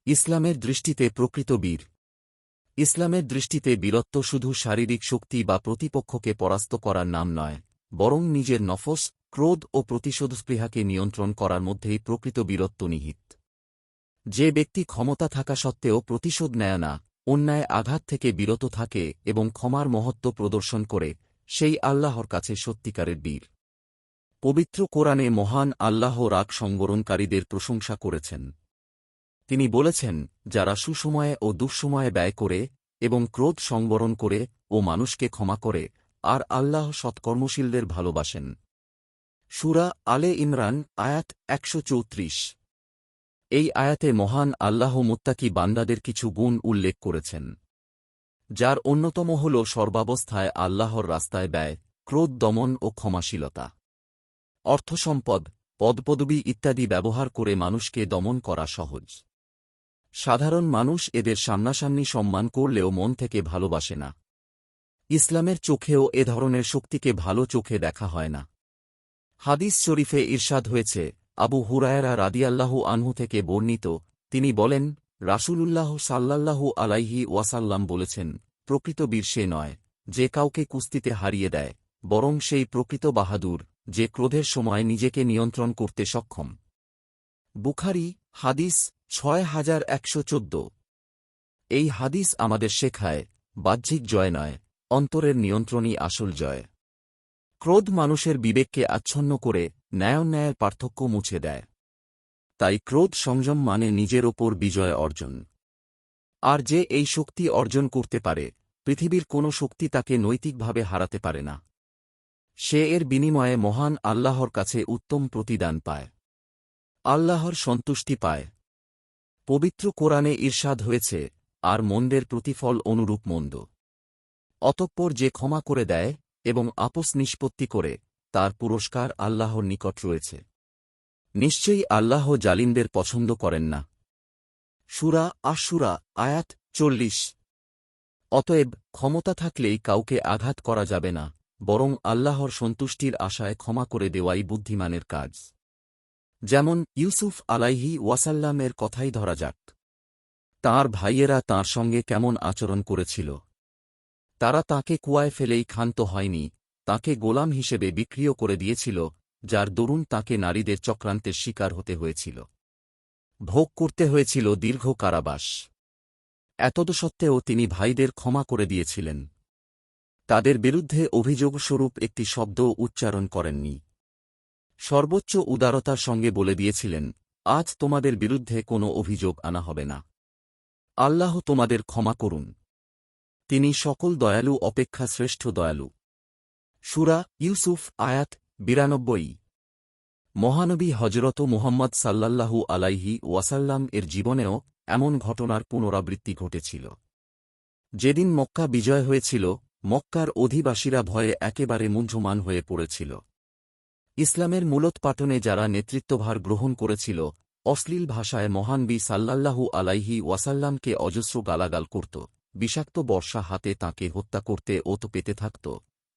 ইসলামের দৃষ্টিতে প্রকৃত বীর। ইসলামের দৃষ্টিতে বীরত্ব শুধু শারীরিক শক্তি বা প্রতিপক্ষকে পরাস্ত করার নাম নয়, বরং নিজের নফস, ক্রোধ ও প্রতিশোধস্পৃহাকে নিয়ন্ত্রণ করার মধ্যেই প্রকৃত বীরত্ব নিহিত। যে ব্যক্তি ক্ষমতা থাকা সত্ত্বেও প্রতিশোধ নেয় না, অন্যায় আঘাত থেকে বিরত থাকে এবং ক্ষমার মহত্ব প্রদর্শন করে, সেই আল্লাহর কাছে সত্যিকারের বীর। পবিত্র কোরআনে মহান আল্লাহ রাগ সংবরণকারীদের প্রশংসা করেছেন। তিনি বলেছেন, যারা সুসময়ে ও দুঃসময়ে ব্যয় করে এবং ক্রোধ সংবরণ করে ও মানুষকে ক্ষমা করে, আর আল্লাহ সৎকর্মশীলদের ভালোবাসেন। সূরা আলে ইমরান আয়াত ১৩৪। এই আয়াতে মহান আল্লাহ মুত্তাকি বান্দাদের কিছু গুণ উল্লেখ করেছেন, যার অন্যতম হল সর্বাবস্থায় আল্লাহর রাস্তায় ব্যয়, ক্রোধ দমন ও ক্ষমাশীলতা। অর্থসম্পদ, পদপদবী ইত্যাদি ব্যবহার করে মানুষকে দমন করা সহজ। সাধারণ মানুষ এদের সামনাসামনি সম্মান করলেও মন থেকে ভালোবাসে না। ইসলামের চোখেও এ ধরনের শক্তিকে ভালো চোখে দেখা হয় না। হাদিস শরীফে ইরশাদ হয়েছে, আবু হুরায়রা রাদিয়াল্লাহু আনহু থেকে বর্ণিত, তিনি বলেন, রাসূলুল্লাহ সাল্লাল্লাহু আলাইহি ওয়াসাল্লাম বলেছেন, প্রকৃত বীর সে নয়, যে কাউকে কুস্তিতে হারিয়ে দেয়, বরং সেই প্রকৃত বাহাদুর, যে ক্রোধের সময় নিজেকে নিয়ন্ত্রণ করতে সক্ষম। বুখারী, হাদিস ৬১১৪। এই হাদিস আমাদের শেখায়, বাহ্যিক জয় নয়, অন্তরের নিয়ন্ত্রণই আসল জয়। ক্রোধ মানুষের বিবেককে আচ্ছন্ন করে ন্যায়ান্যায়ের পার্থক্য মুছে দেয়। তাই ক্রোধ সংযম মানে নিজের ওপর বিজয় অর্জন। আর যে এই শক্তি অর্জন করতে পারে, পৃথিবীর কোনো শক্তি তাকে নৈতিকভাবে হারাতে পারে না। সে এর বিনিময়ে মহান আল্লাহর কাছে উত্তম প্রতিদান পায়, আল্লাহর সন্তুষ্টি পায়। পবিত্র কোরআনে ইরশাদ হয়েছে, আর মন্দের প্রতিফল অনুরূপ মন্দ। অতঃপর যে ক্ষমা করে দেয় এবং আপোস নিষ্পত্তি করে, তার পুরস্কার আল্লাহর নিকট রয়েছে। নিশ্চয়ই আল্লাহ জালিমদের পছন্দ করেন না। সূরা আশ-শুরা আয়াত ৪০। অতএব ক্ষমতা থাকলেই কাউকে আঘাত করা যাবে না, বরং আল্লাহর সন্তুষ্টির আশায় ক্ষমা করে দেওয়াই বুদ্ধিমানের কাজ। যেমন ইউসুফ আলাইহি ওয়াসাল্লামের কথাই ধরা যাক। তাঁর ভাইয়েরা তাঁর সঙ্গে কেমন আচরণ করেছিল। তারা তাঁকে কুয়ায় ফেলেই ক্ষান্ত হয়নি, তাঁকে গোলাম হিসেবে বিক্রিও করে দিয়েছিল, যার দরুন তাঁকে নারীদের চক্রান্তের শিকার হতে হয়েছিল। ভোগ করতে হয়েছিল দীর্ঘ কারাবাস। এতদসত্ত্বেও তিনি ভাইদের ক্ষমা করে দিয়েছিলেন। তাদের বিরুদ্ধে অভিযোগস্বরূপ একটি শব্দ উচ্চারণ করেননি। সর্বোচ্চ উদারতার সঙ্গে বলে দিয়েছিলেন, আজ তোমাদের বিরুদ্ধে কোনো অভিযোগ আনা হবে না। আল্লাহ তোমাদের ক্ষমা করুন। তিনি সকল দয়ালু অপেক্ষা শ্রেষ্ঠ দয়ালু। সূরা ইউসুফ আয়াত ৯২। মহানবী হজরত মুহাম্মদ সাল্লাল্লাহু আলাইহি ওয়াসাল্লাম এর জীবনেও এমন ঘটনার পুনরাবৃত্তি ঘটেছিল। যেদিন মক্কা বিজয় হয়েছিল, মক্কার অধিবাসীরা ভয়ে একেবারে মুহ্যমান হয়ে পড়েছিল। ইসলামের মূলোৎপাটনে যারা নেতৃত্বভার গ্রহণ করেছিল, অশ্লীল ভাষায় মহানবী সাল্লাল্লাহু আলাইহি ওয়াসাল্লামকে অজস্র গালাগাল করত, বিষাক্ত বর্ষা হাতে তাঁকে হত্যা করতে ওত পেতে থাকত,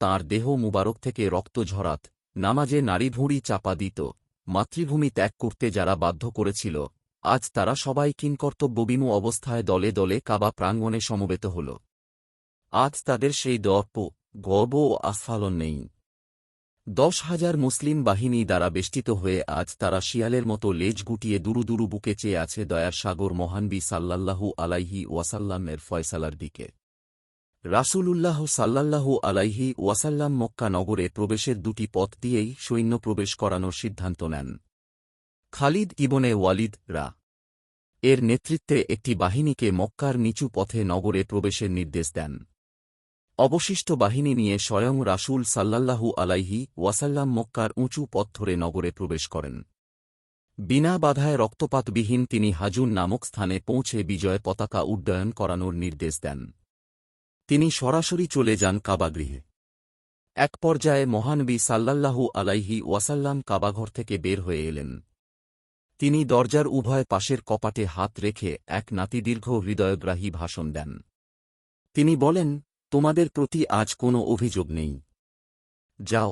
তাঁর দেহ মুবারক থেকে রক্ত ঝরাত, নামাজে নারী ভুঁড়ি চাপা দিত, মাতৃভূমি ত্যাগ করতে যারা বাধ্য করেছিল, আজ তারা সবাই কিংকর্তব্যবিমূঢ় অবস্থায় দলে দলে কাবা প্রাঙ্গণে সমবেত হল। আজ তাদের সেই দর্প, গর্ব ও আস্ফালন নেই। ১০,০০০ মুসলিম বাহিনী দ্বারা বেষ্টিত হয়ে আজ তারা শিয়ালের মতো লেজ গুটিয়ে দুরু দুরু বুকে চেয়ে আছে দয়ার সাগর মহানবী সাল্লাল্লাহু আলাইহি ওয়াসাল্লামের ফয়সালার দিকে। রাসূলুল্লাহ সাল্লাল্লাহু আলাইহি ওয়াসাল্লাম মক্কা নগরে প্রবেশের দুটি পথ দিয়েই সৈন্য প্রবেশ করানোর সিদ্ধান্ত নেন। খালিদ ইবনে ওয়ালিদ এর নেতৃত্বে একটি বাহিনীকে মক্কার নিচু পথে নগরে প্রবেশের নির্দেশ দেন। অবশিষ্ট বাহিনী নিয়ে স্বয়ং রাসূল সাল্লাল্লাহু আলাইহি ওয়াসাল্লাম মক্কার উঁচু পথ ধরে নগরে প্রবেশ করেন। বিনা বাধায় রক্তপাতবিহীন তিনি হাজুন নামক স্থানে পৌঁছে বিজয় পতাকা উড্ডয়ন করানোর নির্দেশ দেন। তিনি সরাসরি চলে যান কাবাগৃহে। এক পর্যায়ে মহানবী সাল্লাল্লাহু আলাইহি ওয়াসাল্লাম কাবাঘর থেকে বের হয়ে এলেন। তিনি দরজার উভয় পাশের কপাটে হাত রেখে এক নাতিদীর্ঘ হৃদয়গ্রাহী ভাষণ দেন। তিনি বলেন, তোমাদের প্রতি আজ কোনো অভিযোগ নেই। যাও,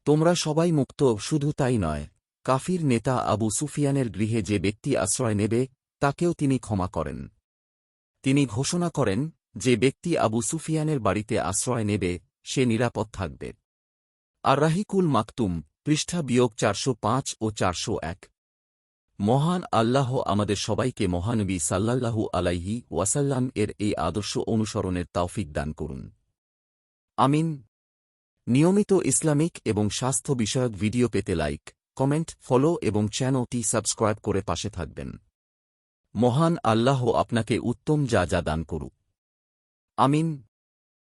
তোমরা সবাই মুক্ত। শুধু তাই নয়, কাফির নেতা আবু সুফিয়ানের গৃহে যে ব্যক্তি আশ্রয় নেবে, তাকেও তিনি ক্ষমা করেন। তিনি ঘোষণা করেন, যে ব্যক্তি আবু সুফিয়ানের বাড়িতে আশ্রয় নেবে সে নিরাপদ থাকবে। আর রাহিকুল মাকতুম, পৃষ্ঠা বিয়োগ 405 ও 401। মহান আল্লাহ আমাদের সবাইকে মহানবী সাল্লাল্লাহু আলাইহি ওয়াসাল্লাম এর এই আদর্শ অনুসরণের তৌফিক দান করুন। আমিন। নিয়মিত ইসলামিক এবং স্বাস্থ্য বিষয়ক ভিডিও পেতে লাইক, কমেন্ট, ফলো এবং চ্যানেলটি সাবস্ক্রাইব করে পাশে থাকবেন। মহান আল্লাহ আপনাকে উত্তম যা দান করুক। আমিন।